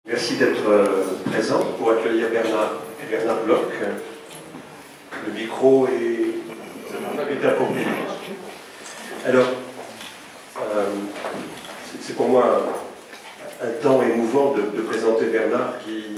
Merci d'être présent pour accueillir Bernard Bloch. Le micro est accompli. Alors, c'est pour moi un temps émouvant de présenter Bernard qui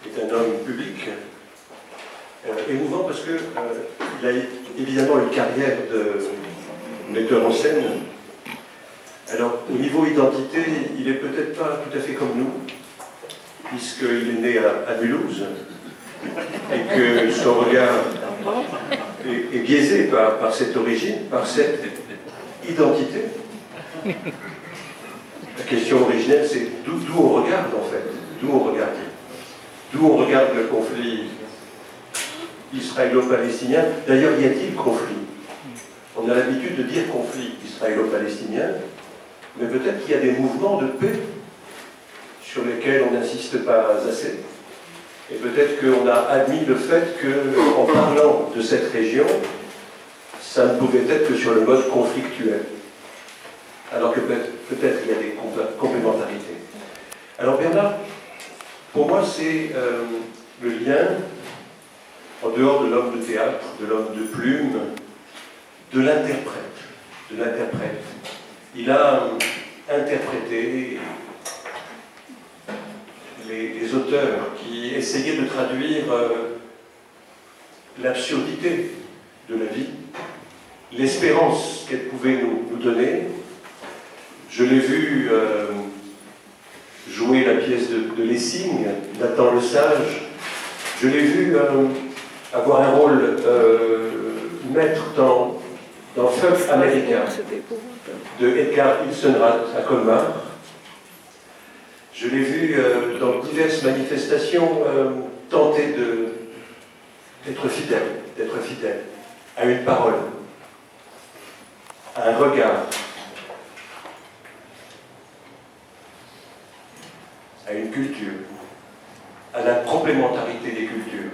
est un homme public. Émouvant parce qu'il a évidemment une carrière de metteur en scène. Alors, au niveau identité, il n'est peut-être pas tout à fait comme nous, puisqu'il est né à Mulhouse, et que son regard est biaisé par cette origine, par cette identité. La question originelle, c'est d'où on regarde, en fait, d'où on regarde. D'où on regarde le conflit israélo-palestinien. D'ailleurs, y a-t-il conflit? On a l'habitude de dire conflit israélo-palestinien, mais peut-être qu'il y a des mouvements de paix sur lesquels on n'insiste pas assez. Et peut-être qu'on a admis le fait qu'en parlant de cette région, ça ne pouvait être que sur le mode conflictuel. Alors que peut-être il y a des complémentarités. Alors Bernard, pour moi, c'est le lien, en dehors de l'homme de théâtre, de l'homme de plume, de l'interprète. Il a interprété les auteurs qui essayaient de traduire l'absurdité de la vie, l'espérance qu'elle pouvait nous donner. Je l'ai vu jouer la pièce de Lessing, Nathan le Sage. Je l'ai vu avoir un rôle maître dans Fuck America de Edgar Ilsenrath à Colmar. Je l'ai vu dans diverses manifestations tenter d'être fidèle à une parole, à un regard, à une culture, à la complémentarité des cultures.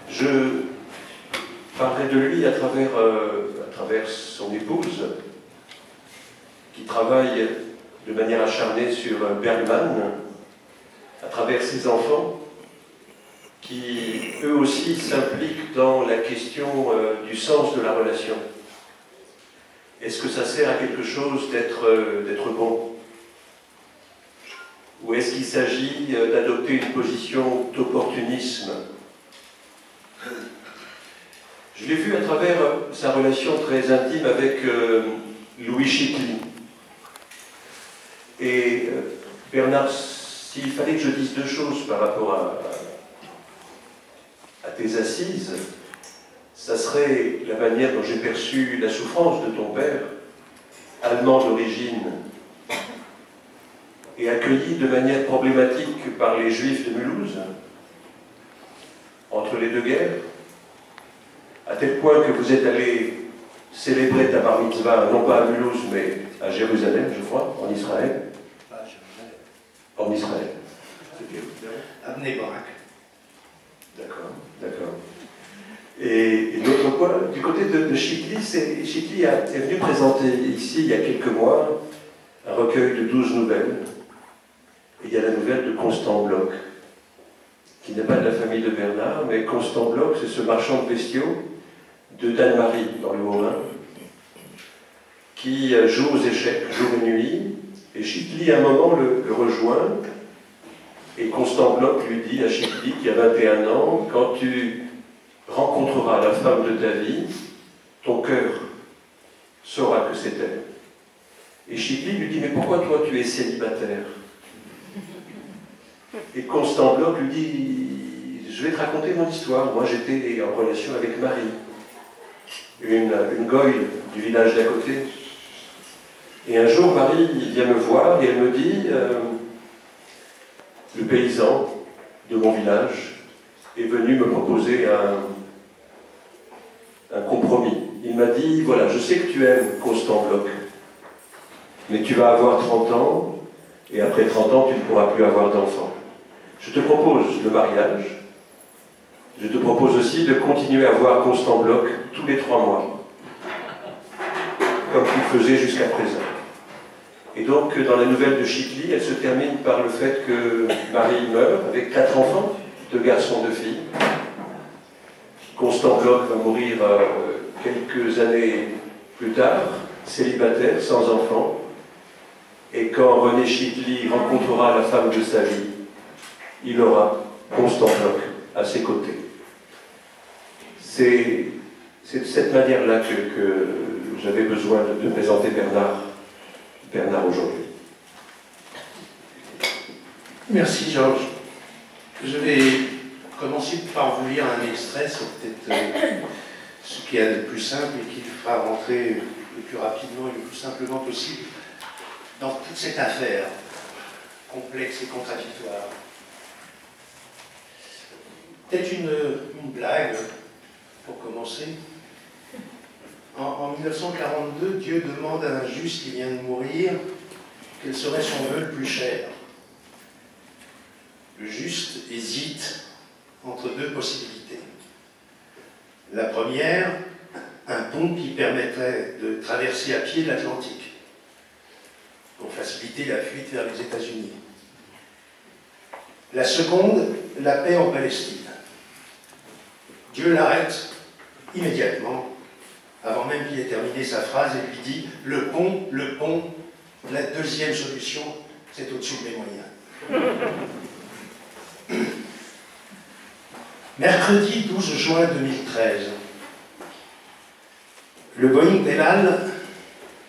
Je parlerai de lui à travers son épouse, qui travaille de manière acharnée sur Bergman, à travers ses enfants, qui eux aussi s'impliquent dans la question du sens de la relation. Est-ce que ça sert à quelque chose d'être bon? Ou est-ce qu'il s'agit d'adopter une position d'opportunisme? Je l'ai vu à travers sa relation très intime avec Louis Chicli. Et Bernard, s'il fallait que je dise deux choses par rapport à tes assises, ça serait la manière dont j'ai perçu la souffrance de ton père, allemand d'origine, et accueilli de manière problématique par les Juifs de Mulhouse, entre les deux guerres, à tel point que vous êtes allé célébrer ta bar mitzvah, non pas à Mulhouse, mais à Jérusalem, je crois, en Israël. Pas à Jérusalem. En Israël. À Bnei Brak. D'accord. Et l'autre point, du côté de Chicli, Chicli est venu présenter ici, il y a quelques mois, un recueil de 12 nouvelles. Et il y a la nouvelle de Constant Bloch, qui n'est pas de la famille de Bernard, mais Constant Bloch, c'est ce marchand de bestiaux de Danemarie, dans le Haut-Rhin, qui joue aux échecs jour et nuit, et Chicli, à un moment, le rejoint, et Constant Bloch lui dit à Chicli, qui a 21 ans, quand tu rencontreras la femme de ta vie, ton cœur saura que c'est elle. Et Chicli lui dit, mais pourquoi toi tu es célibataire? Et Constant Bloch lui dit, je vais te raconter mon histoire. Moi j'étais en relation avec Marie, une goye du village d'à côté. Et un jour Marie vient me voir et elle me dit, le paysan de mon village est venu me proposer un compromis. Il m'a dit, voilà, je sais que tu aimes Constant Bloch, mais tu vas avoir 30 ans, et après 30 ans, tu ne pourras plus avoir d'enfants. Je te propose le mariage, je te propose aussi de continuer à voir Constant Bloch tous les 3 mois, comme tu faisais jusqu'à présent. donc, dans la nouvelle de Chitli, elle se termine par le fait que Marie meurt avec 4 enfants, 2 garçons, 2 filles. Constant Bloch va mourir quelques années plus tard, célibataire, sans enfant. Et quand René Chitli rencontrera la femme de sa vie, il aura Constant Bloch à ses côtés. C'est de cette manière-là que j'avais besoin de présenter Bernard aujourd'hui. Merci Georges. Je vais commencer par vous lire un extrait, c'est peut-être ce qu'il y a de plus simple et qui le fera rentrer le plus rapidement et le plus simplement possible dans toute cette affaire complexe et contradictoire. Peut-être une blague pour commencer. En 1942, Dieu demande à un juste qui vient de mourir quel serait son vœu le plus cher. Le juste hésite entre 2 possibilités. La première, un pont qui permettrait de traverser à pied l'Atlantique pour faciliter la fuite vers les États-Unis. La seconde, la paix en Palestine. Dieu l'arrête immédiatement, avant même qu'il ait terminé sa phrase, et lui dit « le pont, la deuxième solution, c'est au-dessus de mes moyens. » Mercredi 12 juin 2013, le Boeing d'El Al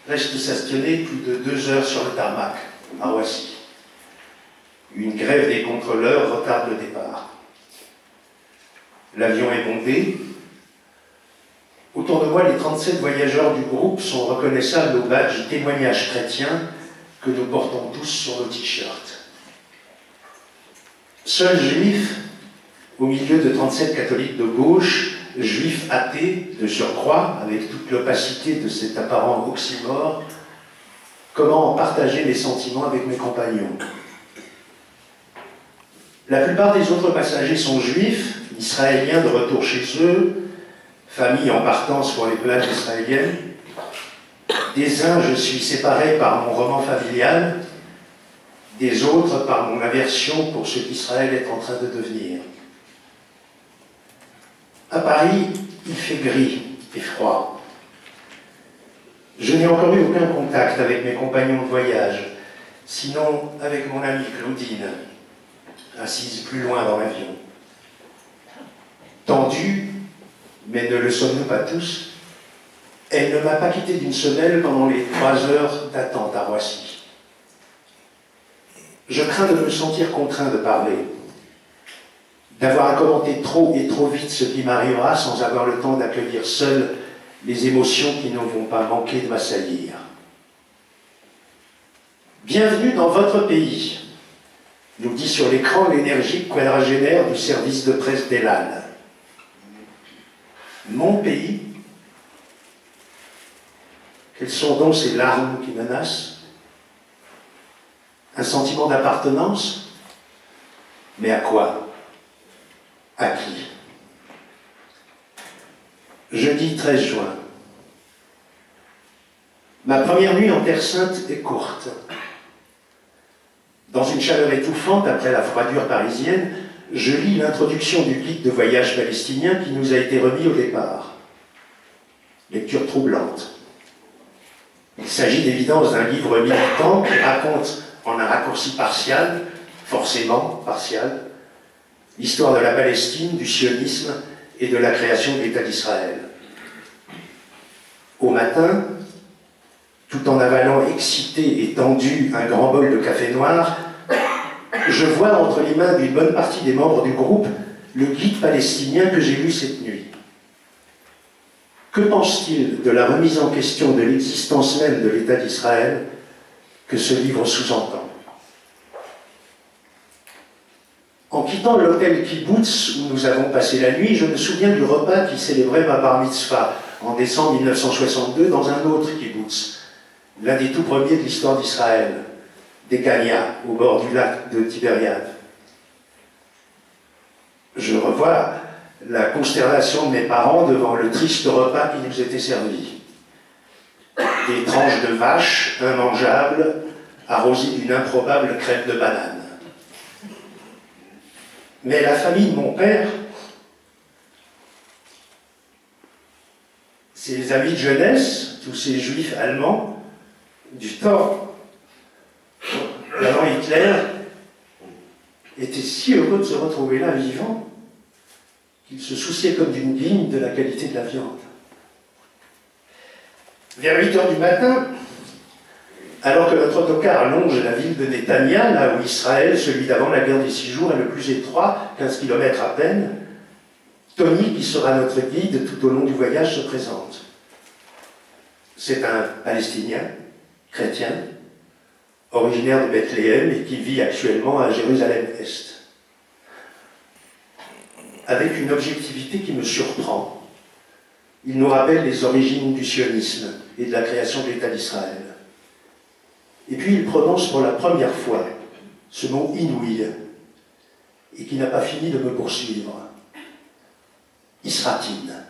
reste stationné plus de 2 heures sur le tarmac, à Roissy. Une grève des contrôleurs retarde le départ. L'avion est bondé. Autour de moi, les 37 voyageurs du groupe sont reconnaissables au badge témoignage chrétien que nous portons tous sur nos t-shirts. Seul juif, au milieu de 37 catholiques de gauche, juifs athées de surcroît, avec toute l'opacité de cet apparent oxymore, comment partager mes sentiments avec mes compagnons? La plupart des autres passagers sont juifs, israéliens de retour chez eux, famille en partance pour les plages israéliennes. Des uns, je suis séparé par mon roman familial, des autres par mon aversion pour ce qu'Israël est en train de devenir. À Paris, il fait gris et froid. Je n'ai encore eu aucun contact avec mes compagnons de voyage, sinon avec mon amie Claudine, assise plus loin dans l'avion. Tendue, mais ne le sommes-nous pas tous, elle ne m'a pas quitté d'une semelle pendant les 3 heures d'attente à Roissy. Je crains de me sentir contraint de parler, d'avoir à commenter trop et trop vite ce qui m'arrivera sans avoir le temps d'accueillir seul les émotions qui ne vont pas manquer de m'assaillir. Bienvenue dans votre pays, nous dit sur l'écran l'énergique quadragénaire du service de presse d'El Al. Mon pays? Quelles sont donc ces larmes qui menacent? Un sentiment d'appartenance? Mais à quoi? À qui? Jeudi 13 juin. Ma première nuit en Terre Sainte est courte. Dans une chaleur étouffante après la froidure parisienne, je lis l'introduction du guide de voyage palestinien qui nous a été remis au départ. Lecture troublante. Il s'agit d'évidence d'un livre militant qui raconte en un raccourci partial, forcément partial, l'histoire de la Palestine, du sionisme et de la création de l'État d'Israël. Au matin, tout en avalant excité et tendu un grand bol de café noir, je vois entre les mains d'une bonne partie des membres du groupe le guide palestinien que j'ai lu cette nuit. Que pense-t-il de la remise en question de l'existence même de l'État d'Israël que ce livre sous-entend? En quittant l'hôtel Kibbutz où nous avons passé la nuit, je me souviens du repas qui célébrait ma bar mitzvah en décembre 1962 dans un autre kibbutz, l'un des tout premiers de l'histoire d'Israël, Dekania, au bord du lac de Tibériade. Je revois la consternation de mes parents devant le triste repas qui nous était servi. Des tranches de vache immangeables, arrosée d'une improbable crème de banane. Mais la famille de mon père, ses amis de jeunesse, tous ces juifs allemands, du temps d'avant Hitler, étaient si heureux de se retrouver là vivants qu'ils se souciaient comme d'une guigne de la qualité de la viande. Vers 8 heures du matin, alors que notre autocar longe la ville de Netanya, là où Israël, celui d'avant la guerre des 6 jours, est le plus étroit, 15 km à peine, Tony, qui sera notre guide tout au long du voyage, se présente. C'est un Palestinien, chrétien, originaire de Bethléem et qui vit actuellement à Jérusalem-Est. Avec une objectivité qui me surprend, il nous rappelle les origines du sionisme et de la création de l'État d'Israël. Et puis il prononce pour la première fois ce mot inouï, et qui n'a pas fini de me poursuivre. Isratin.